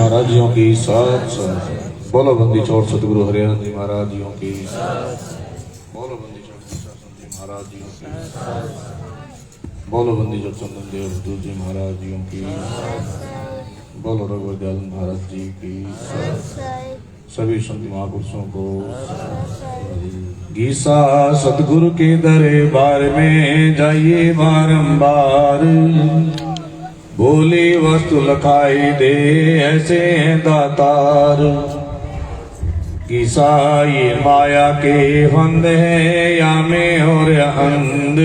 महाराज जियों की साथ साथ। बोलो बंदी छोड़ सतगुरु हरियाणा जी महाराज जियों की। बोलो बंदी छोड़ जी महाराज जियों की। बोलो बंदी जो चंदन देव जी महाराज जियों की। बोलो रघुवर दयाल महाराज जी की। सभी संत महापुरुषों को। गीसा सतगुरु के दरबार में जाइए बारंबार, बोली वस्तु लखाई दे ऐसे हैं दातार। गीसा ये माया के फंद है या में और अंध,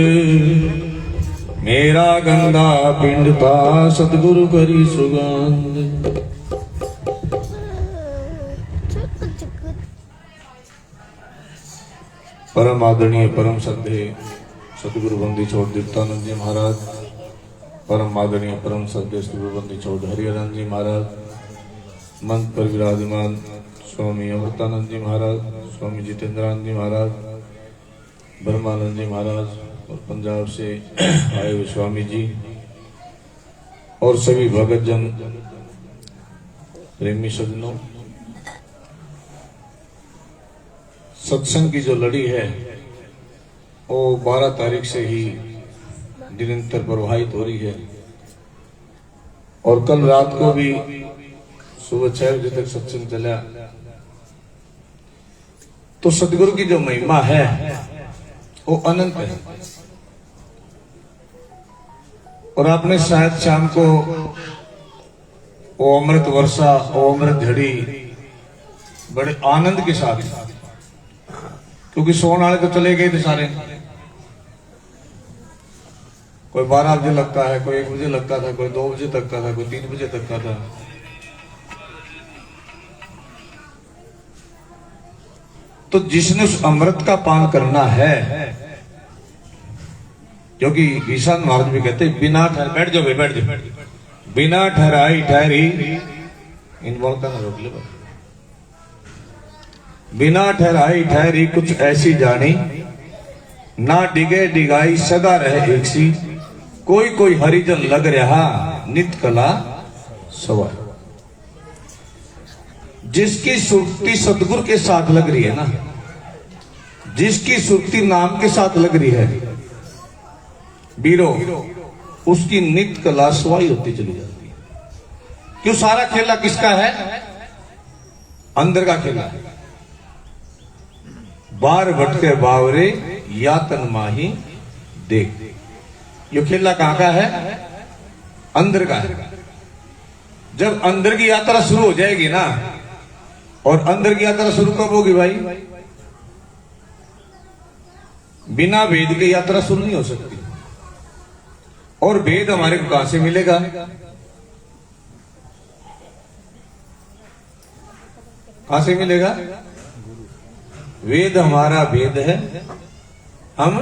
मेरा गंदा पिंड था सतगुरु करी सुगंध। परम आदरणीय परम श्रद्धेय सतगुरु बंदी छोड़ दीप्तानंद जी महाराज, परम आदरणीय परम श्रद्धेय सतगुरु बंदी छोड़ हरिहरन जी महाराज, मंच पर विराजमान स्वामी अमृतानंद जी महाराज, स्वामी जितेंद्रानंद जी महाराज, ब्रह्मानंद जी महाराज और पंजाब से आए हुए स्वामी जी और सभी भगत जन प्रेमी सज्जनों, सत्संग की जो लड़ी है वो 12 तारीख से ही निरंतर प्रवाहित हो रही है और कल रात को भी सुबह 6 बजे तक सत्संग चला। तो सतगुरु की जो महिमा है वो अनंत है और आपने शायद शाम को वो अमृत वर्षा, वो अमृत झड़ी बड़े आनंद के साथ, क्योंकि सोने वाले तो चले गए थे सारे, कोई 12 बजे लगता है, कोई 1 बजे लगता था, कोई 2 बजे तक का था, कोई 3 बजे तक का था। तो जिसने उस अमृत का पान करना है, क्योंकि ईशान महाराज भी कहते बिना ठहर बैठ जाओ भाई, बैठ जाओ, बिना ठहराई ठहरी इन बोलता ना रोक ले, बिना ठहराई ठहरी कुछ ऐसी जानी, ना डिगे डिगाई सदा रहे एक सी, कोई कोई हरिजन लग रहा नित कला सवार। जिसकी सुरती सतगुरु के साथ लग रही है ना, जिसकी सुरती नाम के साथ लग रही है बीरो, उसकी नित कला सवाई होती चली जाती है। क्यों? सारा खेला किसका है? अंदर का खेला है। बार भटके बावरे यातन माही देख, ये खेला कहां का है? अंदर का है। जब अंदर की यात्रा शुरू हो जाएगी ना, और अंदर की यात्रा शुरू कब होगी भाई? बिना वेद की यात्रा शुरू नहीं हो सकती। और वेद हमारे को कहां से मिलेगा? कहां से मिलेगा? वेद हमारा वेद है, हम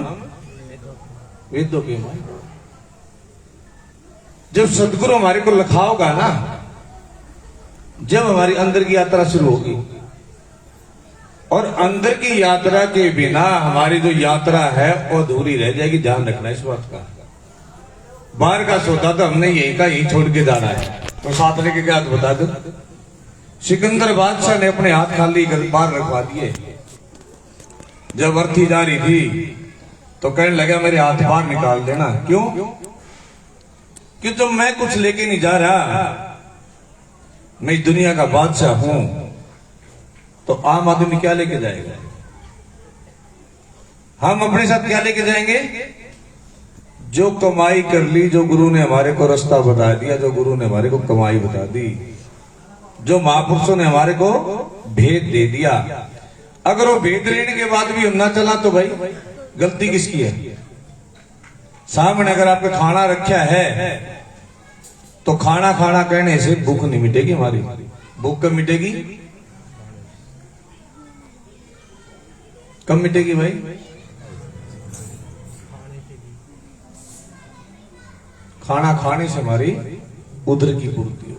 वेदों के माई। जब सदगुरु हमारे को लिखाओगा ना, जब हमारी अंदर की यात्रा शुरू होगी, और अंदर की यात्रा के बिना हमारी जो यात्रा है वो अधूरी रह जाएगी। ध्यान रखना इस बात का। बाहर का सोता तो हमने यही का यही छोड़ के जाना है, तो साथ लेके क्या बता दो। सिकंदर बादशाह ने अपने हाथ खाली बाहर रखवा दिए। जब अर्थी जा रही थी तो कहने लगा मेरे हाथ बाहर निकाल देना। क्यों? क्यों? जब मैं कुछ लेके नहीं जा रहा, मैं इस दुनिया का बादशाह हूं, तो आम आदमी क्या लेके जाएगा? हम अपने साथ क्या लेके जाएंगे? जो कमाई कर ली, जो गुरु ने हमारे को रास्ता बता दिया, जो गुरु ने हमारे को कमाई बता दी, जो महापुरुषों ने हमारे को भेद दे दिया, अगर वो भेद लेने के बाद भी हम ना चला तो भाई गलती किसकी है? सामने अगर आपने खाना रखा है तो खाना खाना कहने से भूख नहीं मिटेगी हमारी। भूख कब मिटेगी? कब मिटेगी भाई? खाना खाने से हमारी उदर की पूर्ति होगी,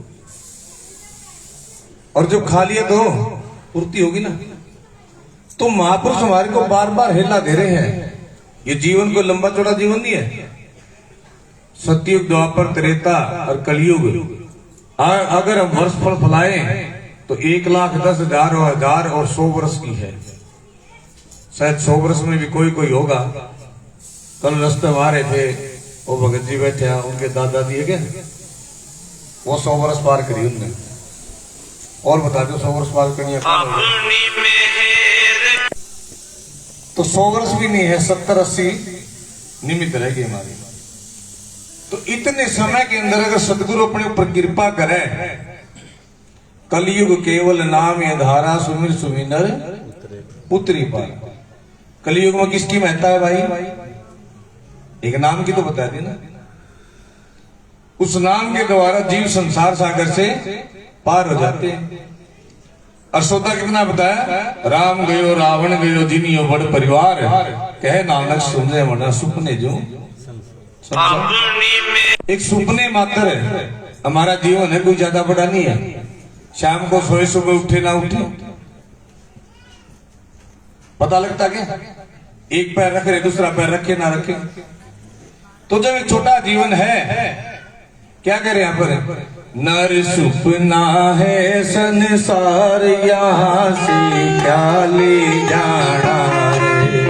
और जब खा लिया तो पूर्ति होगी ना। तो महापुरुष हमारे को बार बार हेला दे रहे हैं। ये जीवन को लंबा चौड़ा जीवन नहीं है। सतयुग, द्वापर, त्रेता और कलयुग, अगर हम वर्ष फल फलाएं तो 1,10,000 और 1000 और 100 वर्ष की है। शायद 100 वर्ष में भी कोई कोई होगा। कल रास्ते में आ रहे थे, वो भगत जी बैठे हैं, उनके दादा दिए गए, वो 100 वर्ष पार करी उनने। और बता दो 100 वर्ष पार करनी है तो 100 वर्ष भी नहीं है, 70-80 निमित्त रहेगी हमारी। तो इतने समय के अंदर अगर सदगुरु अपने ऊपर कृपा करे, कलयुग केवल नाम ये धारा सुमिर सुमिनर उतरी पार। कलयुग में किसकी महत्ता है भाई? एक नाम की तो बता दी ना। उस नाम के द्वारा जीव संसार सागर से पार हो जाते हैं। अशोता कितना बताया? राम गयो रावण गयो जिनियो बड़ परिवार, कहे नानक सुने मना सुपने जो। एक सुपने मात्र है, हमारा जीवन है, कोई ज्यादा बड़ा नहीं है। शाम को सोए सुबह उठे ना उठे पता लगता क्या? एक पैर रख रहे दूसरा पैर रखे ना रखे। तो जब एक छोटा जीवन है, क्या करें यहां पर? नर सुपना है संसार, यहां से क्या ले जाना है।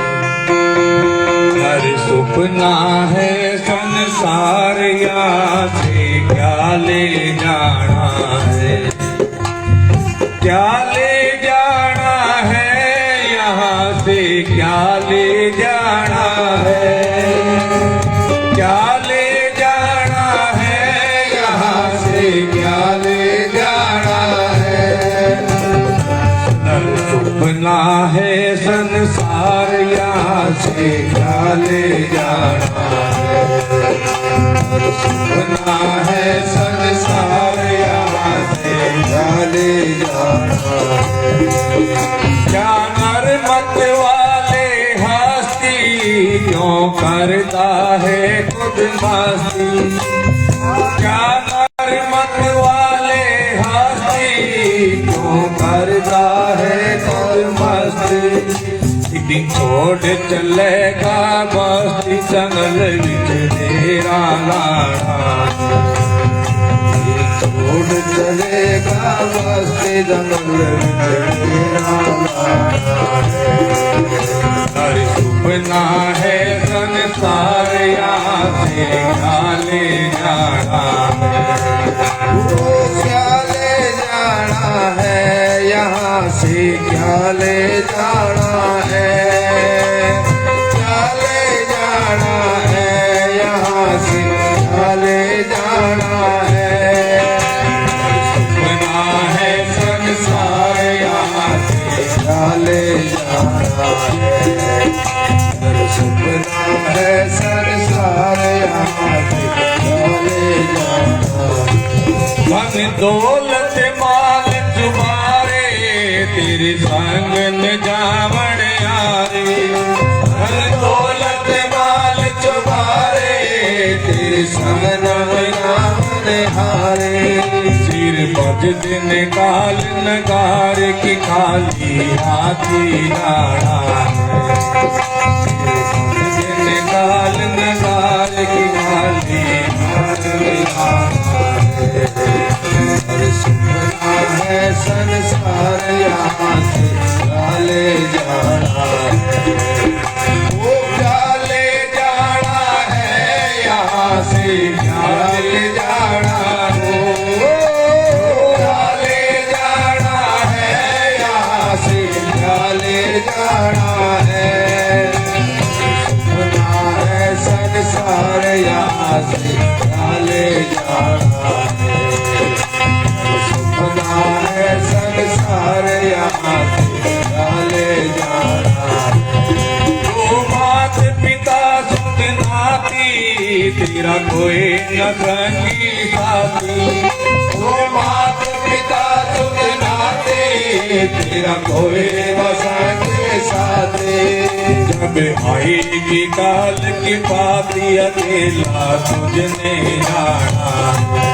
नर सुपना है संसार, यहां से क्या ले जाना है। क्या ले जाना है यहाँ से, क्या ले जाना है। क्या ले जाना है यहाँ से, क्या ले जाना है। नर सुपना है संसार, यहाँ से क्या ले जाना है। नर सुपना है संसार, यहाँ से क्या ले जाना है। क्या नर मत वाले हस्ती, क्यों करता है खुद मस्ती। क्या नर मत वाले हस्ती, क्यों करता है खुद मस्ती। एक दिन छोड़ चलेगा बस्ती, जंगल विच तेरा लाड़ा। छोड़ चलेगा बस्ती, जंगल विच तेरा लाड़ा। नर सुपना है संसार, यहाँ से क्या ले जाना है। क्या ले जाना है यहाँ से, क्या ले जाना है। क्या ले जाना है यहाँ से, क्या ले जाना है। सुपना है संसार, यहाँ से क्या ले जाना है। सुपना है संसार, यहाँ से क्या ले जाना है। धन दौलत माल तुम्हारे, तेरे संग न जावण यारे। धन दौलत माल तुम्हारे, तेरे संग न जावण हारे। सिर बज दिन काल नगार की, खाली हाथी राणा है। दिन काल नगार की, खाली हाथी राणा है। सुपना है संसार, यहाँ से क्या ले जाना है। वो क्या ले जाना है यहाँ से, क्या ले जाना है। क्या ले जाना है यहाँ से, क्या ले जाना है। सुपना है संसार, यहाँ से क्या ले जाना है। सुपना है संसार, यहाँ से क्या ले जाना है। तो मात पिता सुख नाती, तेरा कोई न संगी साथी। तो मात पिता सुख नाते, तेरा कोई न संगी साथी। जब आएगी काल की पाती, अकेला तुझने जाना है।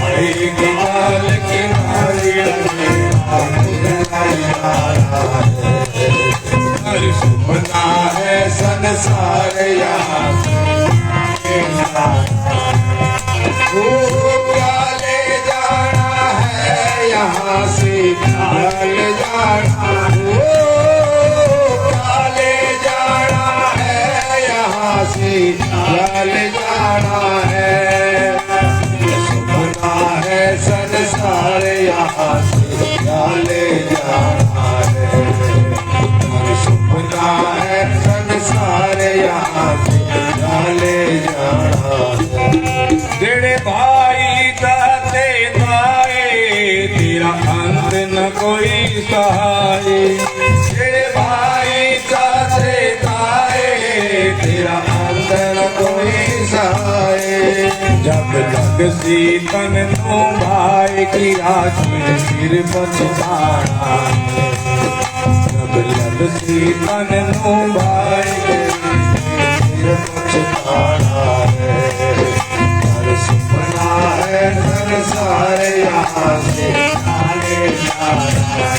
आएगी काल की पाती, अकेला तुझने जाना है। हर सुपना है संसार, यहाँ से क्या यहाँ से क्या ले जाना, ओ क्या ले जाना है, यहाँ से क्या ले जाना है। सपना है संसार यहाँ से क्या ले जाना है, सपना है संसार यहाँ से क्या ले जाना है। तेरे भाई जाते ताए तेरा अंत न कोई सहाय, तेरे भाई जाते ताए तेरा अंत न कोई सहाय। जब जग सीतन नो भाई की राशि सिर पछताना, जब जग सीतन नो भाई सिर पछताना है। सपना है संसार यहाँ से क्या ले जाना है,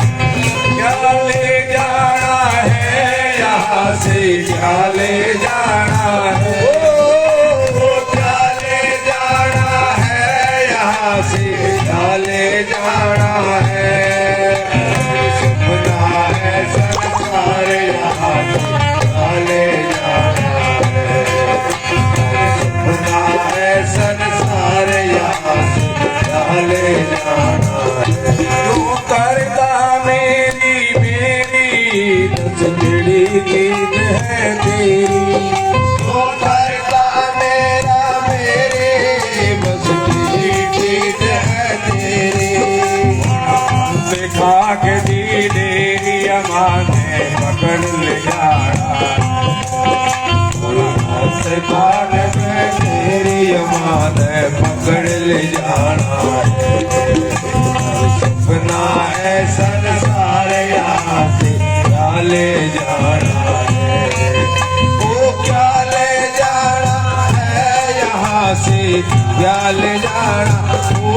क्या ले जाना है, यहाँ से क्या ले जाना है, ओ क्या ले जाना है, यहाँ से क्या ले जाना है। सपना है संसार यहाँ से क्या ले जाना है, सपना है संसार यहाँ से क्या ले जाना है। तू करता मेरी मेरी दस बड़ी चीज है तेरी, तो करता मेरा मेरे बस की चीज है तेरी। दिखा के दी देरी अमाने पकड़ ले जाना, दिखा के तेरी अमान पकड़ ले जाना है। सपना है संसार यहाँ से क्या ले जाना है, ओ क्या ले जाना है, यहाँ से क्या ले जाना, ओ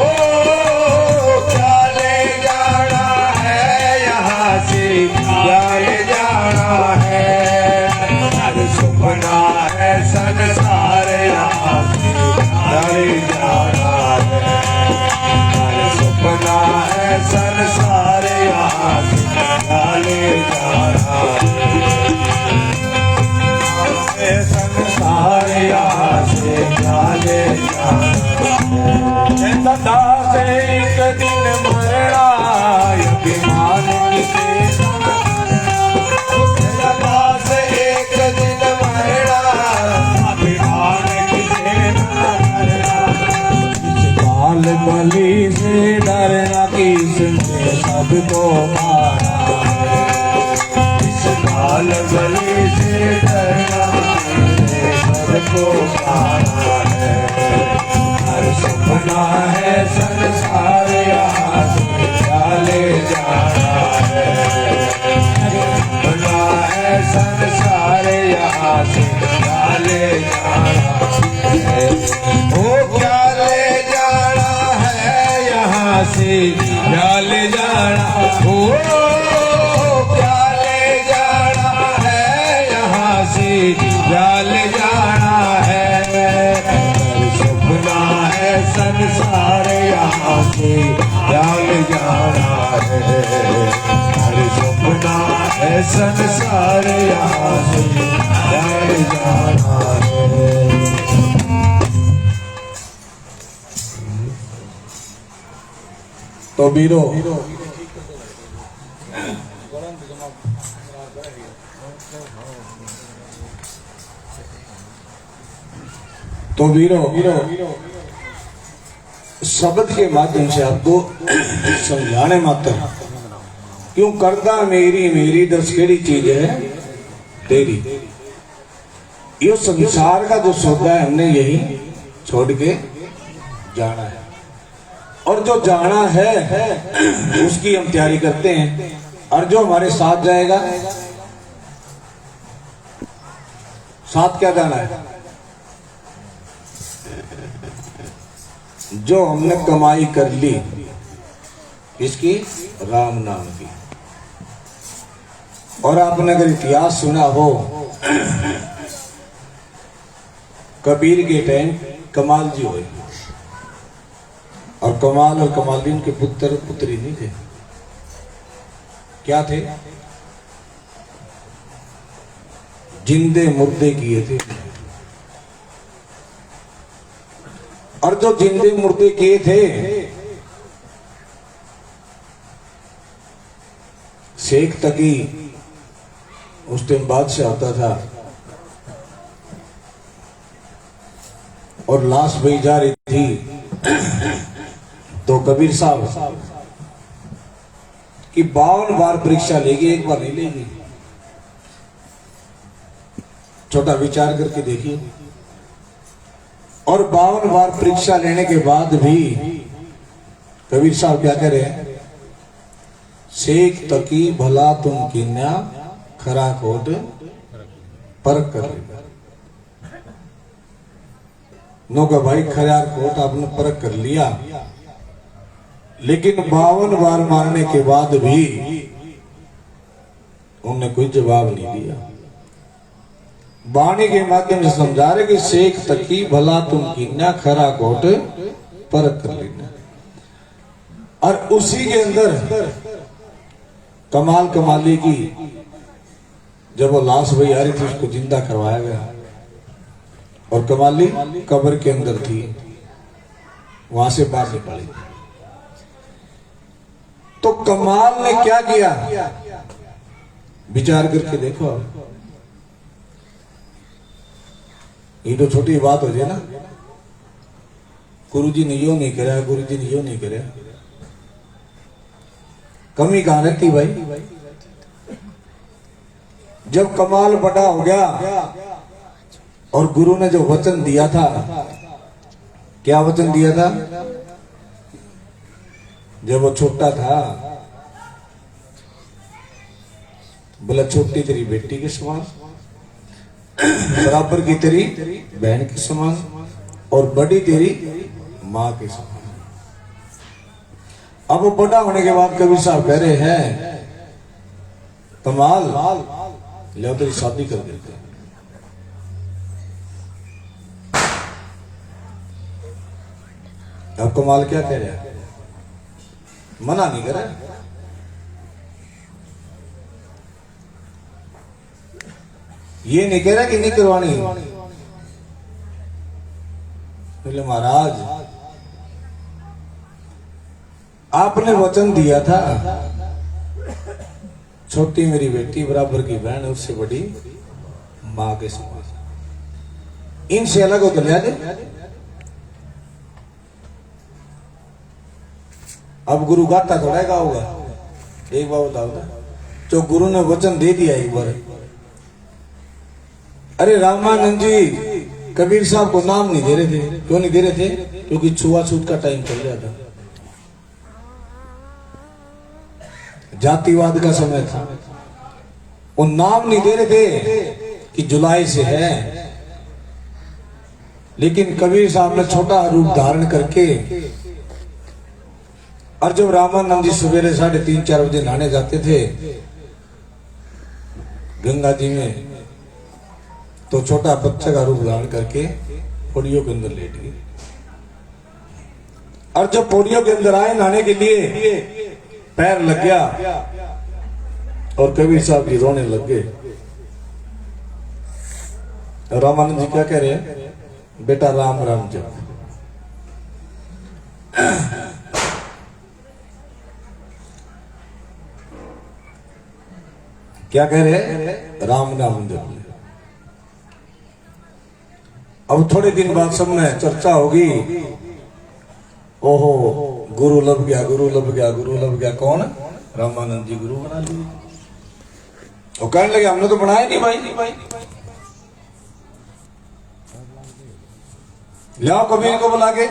क्या ले जाना है, यहाँ से क्या ले जाना है। सपना है संसार यहाँ से क्या ले जाना है, सपना है संसार यहाँ से क्या ले जाना है। संसार यहाँ से क्या ले जाना है। सदा से एक दिन मरना अभिमान किसे, सदा से एक दिन मरना अभिमान किसे बाल बलि से डरना किसने सबको मारा, इस बाल बलि से डरना सबको पाना है। हर सपना है संसार यहाँ से क्या ले जाना है, सपना है संसार यहाँ से क्या ले जाना है। ओ क्या ले जाना है, यहाँ से क्या ले जाना, ओ क्या ले जाना है, यहाँ से क्या ले जाना है। सपना है संसार यहाँ से क्या ले जाना है, हर सपना है संसार यहाँ से क्या ले जाना है। तो बीरो तो वीरो शब्द के माध्यम से आपको समझाने मात्र, क्यों करदा मेरी मेरी दस केड़ी चीज है तेरी। ये संसार का जो सौदा है हमने यही छोड़ के जाना है, और जो जाना है उसकी हम तैयारी करते हैं। और जो हमारे साथ जाएगा, साथ क्या जाना है, जो हमने कमाई कर ली इसकी राम नाम की। और आपने अगर इतिहास सुना हो, कबीर के टाइम कमाल जी हुए, और कमाल और कमालीन के पुत्र पुत्री नहीं थे, क्या थे? जिंदे मुर्दे किए थे। और जो जिंदे मुर्दे किए थे, शेख तकी उस टाइम बादशाह होता था, और लाश बही जा रही थी, तो कबीर साहब कि 52 बार परीक्षा लेगी, एक बार नहीं लेगी। छोटा विचार करके देखिए। और 52 बार परीक्षा लेने के बाद भी कबीर साहब क्या कह रहे हैं? शेख तकी भला तुम किन्या खरा कोट परख कर नो का भाई खरा कोट आपने परख कर लिया, लेकिन 52 बार मारने के बाद भी उन्होंने कोई जवाब नहीं दिया। वाणी के माध्यम से समझा रहे कि शेख तकी भला तुम किन्या खरा कोट परख कर लेना। और उसी के अंदर कमाल कमाली की जब वो लाश वही आ रही थी, उसको जिंदा करवाया गया, और कमाली कब्र के अंदर थी, वहां से बाहर निकली। तो कमाल ने क्या किया, विचार करके देखो। ये तो छोटी बात हो जाए ना, गुरु जी ने यो नहीं कराया, गुरु जी ने यो नहीं कराया, कमी कहां रहती भाई? जब कमाल बड़ा हो गया और गुरु ने जो वचन दिया था, क्या वचन दिया था? जब वो छोटा था, बोला छोटी तेरी बेटी के समान, बराबर की तेरी बहन के समान, और बड़ी तेरी मां के समान। अब वो बड़ा होने के बाद कबीर साहब कह रहे हैं, कमाल लो तेरी शादी कर देते हैं। अब कमाल क्या कह रहा है? मना नहीं कर रहा, ये नहीं कह रहा कि नहीं करवानी। बोले महाराज आपने वचन दिया था, छोटी मेरी बेटी बराबर की बहन, उससे बड़ी मां के समान, इनसे अलग हो तो लिया दे। अब गुरु गाता थोड़ा का होगा, एक बार बताओ ना, जो गुरु ने वचन दे दिया एक बार। अरे रामानंद जी कबीर साहब को नाम नहीं दे रहे थे, क्यों नहीं दे रहे थे? क्योंकि छुआछूत का टाइम चल रहा था, जातिवाद का समय था, वो नाम नहीं दे रहे थे कि जुलाई से है। लेकिन कबीर साहब ने छोटा रूप धारण करके, और जब रामानंद जी सवेरे 3:30-4 बजे नहाने जाते थे गंगा जी में, तो छोटा बच्चा का रूप धारण करके पौड़ियों के अंदर लेट गए। और जब पौड़ियों के अंदर आए नहाने के लिए, पैर लग गया और कबीर साहब जी रोने लग गए। रामानंद जी क्या कह रहे हैं? बेटा राम राम जप। क्या कह रहे हैं? राम नाम जप। अब थोड़े दिन बाद सब में चर्चा होगी, ओहो गुरु लब गया, गुरु लब गया, गुरु लब गया। कौन? रामानंद जी गुरु बना लिए। वो कहने लगे हमने तो बनाया नहीं भाई, लाओ कबीर को बुला के।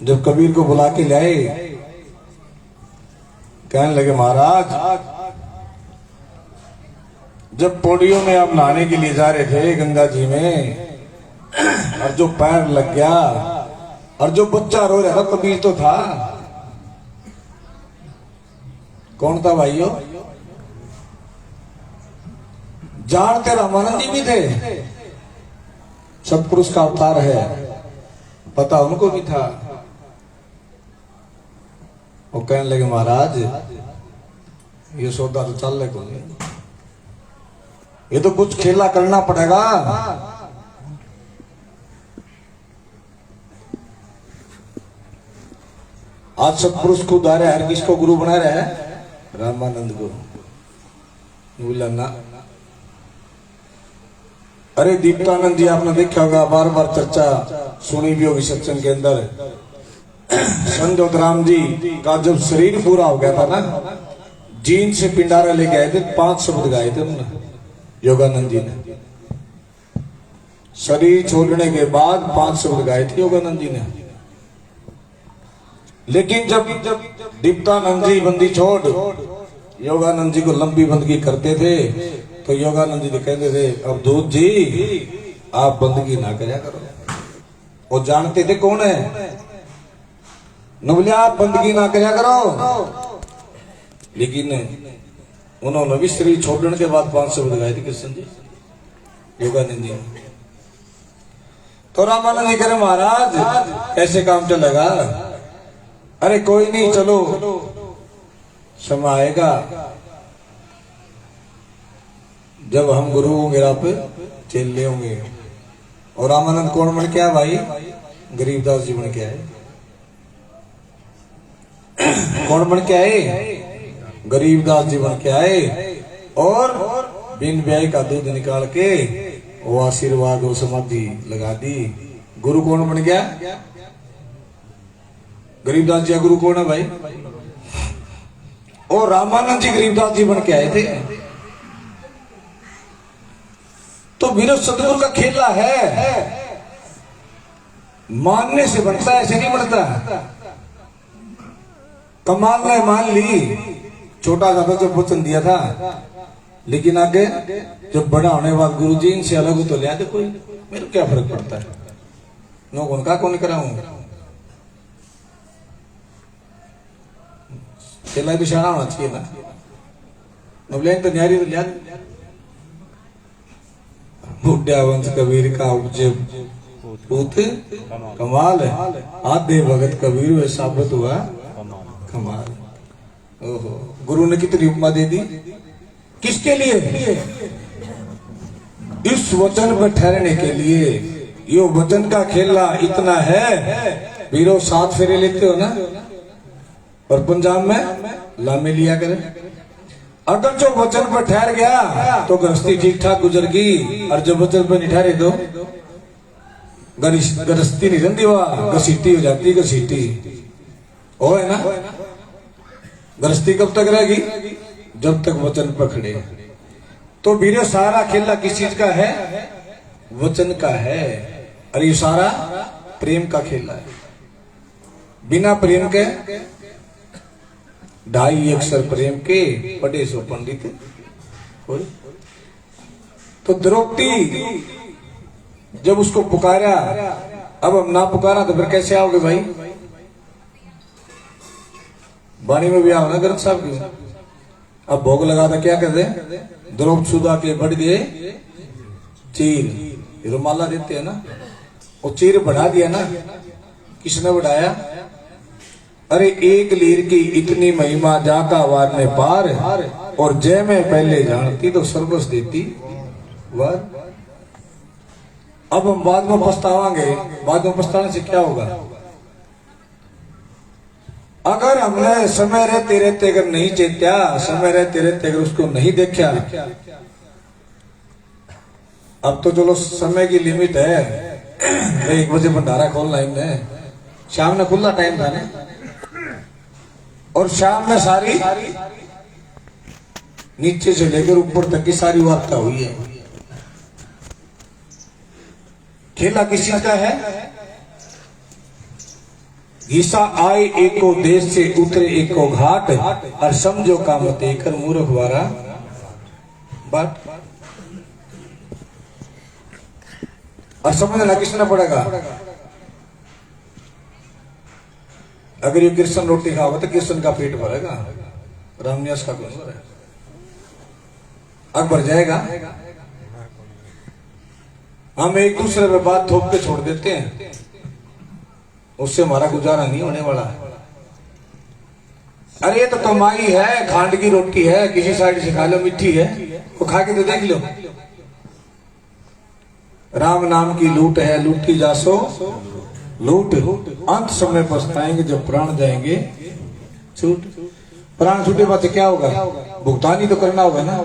जब कबीर को बुला के लाए, कहने लगे महाराज जब पौड़ियों में आप नहाने के लिए जा रहे थे गंगा जी में, और जो पैर लग गया और जो बच्चा रो रहा था, कबीर तो था। कौन था भाइयों? जानते रामानंद जी भी थे, सतपुरुष का अवतार है, पता उनको भी था। वो कहने लगे महाराज ये सौदा तो चल रहे को नहीं, ये तो कुछ खेला करना पड़ेगा। आज सतपुरुष को उधारे हर किसको गुरु बना रहे हैं? रामानंद को। बोला ना, अरे दीप्तानंद जी आपने देखा होगा, बार बार चर्चा सुनी भी होगी सत्संग के अंदर। संजोत राम जी का जब शरीर पूरा हो गया था ना, जीन से पिंडारा लेके आए थे, 5 शब्द गाए थे उन्होंने, योगानंद जी ने। शरीर छोड़ने के बाद 5 शब्द गाए थे योगानंद जी ने। लेकिन जब दीप्तानंद जी बंदी छोड़ योगानंद जी को लंबी बंदगी करते थे, तो योगानंद जी कहते थे अवधूत जी आप बंदगी ना करया करो। वो जानते थे कौन है, बोले आप बंदगी ना करया करो। लेकिन उन्होंने भी शरीर छोड़ने के बाद 5 शब्द गाए थे कृष्ण जी, योगानंद जी। तो रामानंद जी कह महाराज कैसे काम चलेगा? अरे कोई नहीं, चलो समय आएगा जब हम गुरु होंगे, आप चेले होंगे। और रामानंद कौन बन के आया भाई? गरीबदास जी बन के आए। कौन बन के आए? गरीबदास जी बन के आए। और बिन ब्याह का दूध निकाल के वो आशीर्वाद वो समाधि लगा दी। गुरु कौन बन गया? गरीबदास जी गुरु कौन है भाई? और रामानंद जी गरीबदास जी बन के आए थे। तो वीर सतगुरु का खेला है, मानने से बनता है, ऐसे नहीं बनता। कमाल ने मान ली, छोटा सा था जब वचन दिया था, लेकिन आगे जब बड़ा होने के बाद गुरु जी इनसे अलग हो तो ले आते, कोई मेरे क्या फर्क पड़ता है, नो कौन का कौन कराऊं। खेला भी शाना होना चाहिए ना, नबलेन तो न्यारी तो लिया। बुढ़ा वंश कबीर का उपजे पूत कमाल है, आधे भगत कबीर वे साबित हुआ कमाल। ओहो, गुरु ने कितनी उपमा दे दी, किसके लिए? इस वचन पर ठहरने के लिए। यो वचन का खेला इतना है, वीरों 7 फेरे लेते हो ना, और पंजाब में लामे लिया करे। अगर जो वचन पर ठहर गया तो गृहस्थी ठीक ठाक गुजर गई, और जब वचन पर नहीं ठहरे तो गृहस्थी नहीं रहती, वह घसीटी हो जाती, घसीटी हो है ना। गृहस्थी कब तक रहेगी? जब तक वचन पर खड़े। तो वीरों सारा खेला किस चीज का है? वचन का है। और ये सारा प्रेम का खेला है। बिना प्रेम के 2.5 अक्षर प्रेम के पढ़े सो पंडित। तो द्रौपदी जब उसको पुकारा, अब हम ना पुकारा तो फिर कैसे आओगे भाई? वाणी में भी आओ ना ग्रंथ साहब की। अब भोग लगा था, क्या कहते? द्रौपदी सुधा के बढ़ गए चीर। रुमाला देते हैं ना, वो चीर बढ़ा दिया ना, किसने बढ़ाया? अरे एक लीर की इतनी महिमा जाका वार ने पार, और जय में पहले जानती तो सर्वस देती वार। अब हम बाद में पछतावांगे, बाद में पछताने से क्या होगा? अगर हमने समय रहते रहते अगर नहीं चेत्या, समय रहते रहते अगर उसको नहीं देखा, अब तो चलो समय की लिमिट है, 1 बजे भंडारा खोलना है, शाम में खुला टाइम था ना, और शाम में सारी नीचे से लेकर ऊपर तक की सारी वार्ता हुई है। खेला किस चीज का है? घीसा आए एको देश से उतरे एको घाट, और समझो का मत कर मूर्ख वारा बात। और समझना किसने पड़ेगा? अगर ये कृष्ण रोटी खाओगे तो कृष्ण का पेट भरेगा, रामन्यास का कुछ भरेगा, अकबर जाएगा। हम एक दूसरे पे बात थोप के छोड़ देते हैं। उससे हमारा गुजारा नहीं होने वाला। अरे ये तो कमाई है, खांड की रोटी है, किसी साइड से खा लो, मिट्टी है, वो खा के तो देख लो। राम नाम की लूट है, लूटी जासो लूट, अंत समय पछताएंगे जब प्राण जाएंगे छूट। प्राण छूटे बाद क्या होगा? भुगतान ही तो करना होगा ना।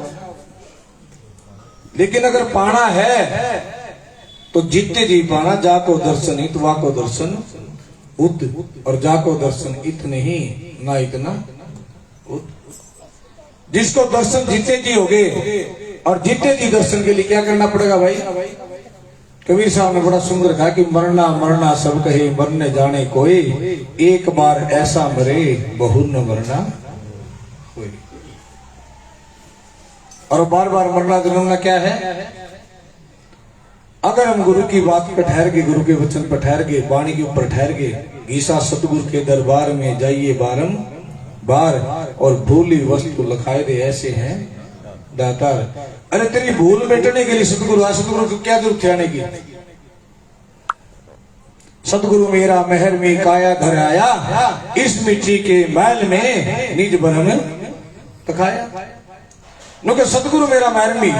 लेकिन अगर पाना है तो जितने जी पाना, जाको दर्शन हित वाको दर्शन उत, और जाको दर्शन इतने ही ना इतना उत। जिसको दर्शन जितने जी हो गए, और जितने जी दर्शन के लिए क्या करना पड़ेगा भाई? कबीर साहब ने बड़ा सुंदर कहा कि मरना मरना सब कहे मरने जाने कोई, एक बार ऐसा मरे बहु न मरना कोई। और बार बार मरना जन्मना क्या है? अगर हम गुरु की बात पर ठहर गए, गुरु के वचन पर ठहर गए, वाणी के ऊपर ठहर गए, ईसा सतगुरु के दरबार में जाइए बारंबार, और भूली वस्तु लखाए दे ऐसे हैं दातार। अरे तेरी भूल मिटने के लिए सतगुरु आ, सतगुरु को क्या जरूरत है आने की? सतगुरु मेरा महर में काया धर आया, इस मिट्टी के मैल में निज बरम तखाया। नुके सतगुरु मेरा महर में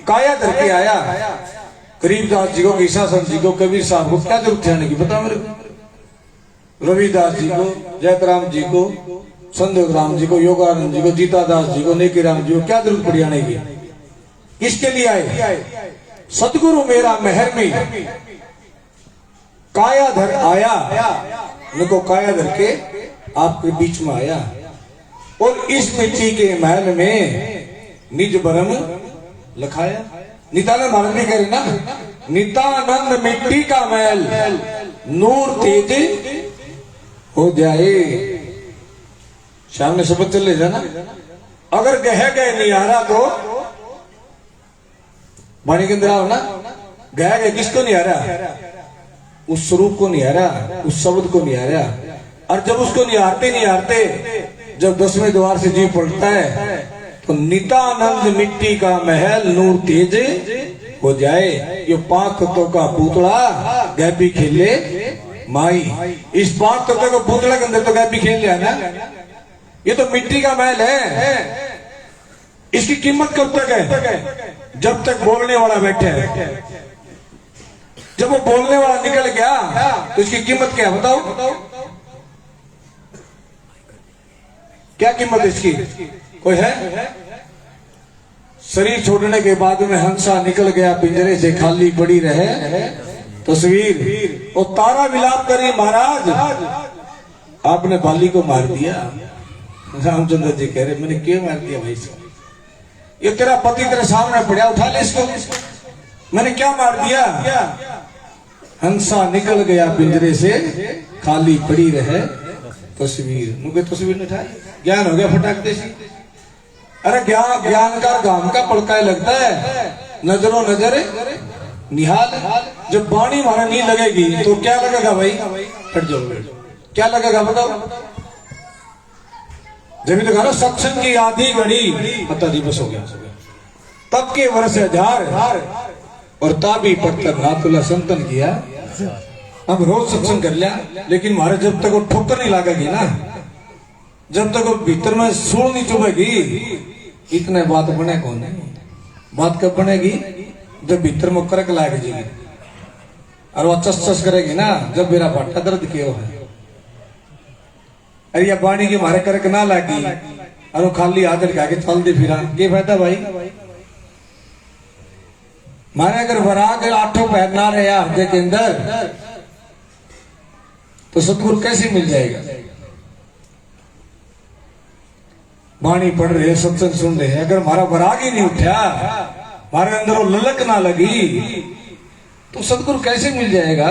काया धर के आया। गरीबदास जी को, ईसा संत जी को, कबीर साहब को क्या जरूरत है आने की? बता मेरे को। रविदास जी को, जयतराम जी को, संध्योग्राम जी को, योगानंद जी को, जीतादास जी को, नेकीराम जी को क्या जरूरत पड़ी आने की? किसके लिए आए? सतगुरु मेरा महर में काया धर आया, उनको काया धर के आपके बीच में आया, और इस मिट्टी के महल में निज बरम लखाया। नितानंद महाराज भी कह रहे ना, नितानंद मिट्टी का महल नूर तेज हो जाए। सामने शब्द चले जाना, अगर गह गए निहारा तो वाणी के अंदर आओ ना, गह गए किसको निहारा? उस स्वरूप को निहारा, उस शब्द को निहारा। और जब उसको निहारते निहारते जब 10वें द्वार से जी पलटता है तो नितानंद मिट्टी का महल नूर तेज हो जाए। ये 5 तत्वों का पुतला गैपी खेले माई। इस 5 तत्वों का पुतला के अंदर तो गैपी खेल लिया ना। ये तो मिट्टी का महल है, इसकी कीमत कब तक है? जब तक बोलने वाला बैठे है। जब वो बोलने वाला निकल गया तो इसकी कीमत क्या है? बताओ क्या कीमत है इसकी? कोई है? शरीर छोड़ने के बाद में हंसा निकल गया पिंजरे से, खाली पड़ी रहे तस्वीर। वो तारा विलाप करी महाराज, आपने बाली को मार दिया। रामचंद्र जी कह रहे, मैंने क्यों मार दिया भाई साहब? ये तेरा पति तेरे सामने पड़ा, उठा ले इसको। मैंने क्या मार दिया? हंसा निकल गया पिंजरे से, खाली पड़ी रहे तस्वीर। मुझे तस्वीर ने उठाई, ज्ञान हो गया फटाक देसी। अरे ज्ञान का गाम का पड़का लगता है, नजरों नजर निहाल। जब वाणी मारा नहीं लगेगी तो क्या लगेगा भाई? हट जाओ, क्या लगेगा बताओ? जब तो कहा सत्संग की आधी घड़ी पता दिवस हो गया, तब के वर्ष 1000 और ताबी पत्थर नातुला संतन किया। अब रोज सत्संग कर लिया, लेकिन हमारे जब तक वो ठोकर नहीं लागेगी ना, जब तक वो भीतर में सूल नहीं चुभेगी, इतने बात बने कौन है? बात कब बनेगी? जब भीतर में करक लाग जाएगी और वो चस चस करेगी ना, जब मेरा भाटा दर्द क्यों है। अरे ये बाणी की मारे करक ना लागी और वो खाली हाथ लगा के चल दे फिरा, क्या फायदा भाई? मारे अगर वराग 8 पैर ना रहे हृदय के अंदर तो सतगुरु कैसे मिल जाएगा? वाणी पढ़ रहे, सत्संग सुन रहे, अगर हमारा वराग ही नहीं उठा, हमारे अंदर वो ललक ना लगी, तो सतगुरु कैसे मिल जाएगा?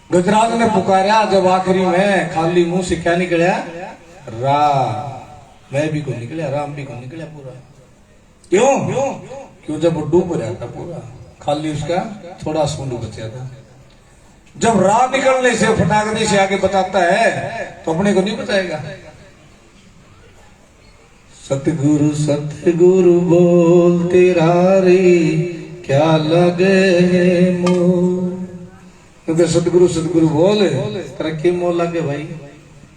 गजराज ने पुकारा जब आखिरी में, खाली मुंह से क्या निकला? राम। मैं भी को निकला, राम भी को निकला पूरा। क्यों? जब वो डूब जाता पूरा, खाली उसका थोड़ा सूंड बचा था। जब राह निकलने से, फटाकने से आगे बताता है तो अपने को नहीं बताएगा। सतगुरु सतगुरु बोलते रे, क्या लगे मोह, कहते सतगुरु सतगुरु बोल तरक्की मोल लगे भाई।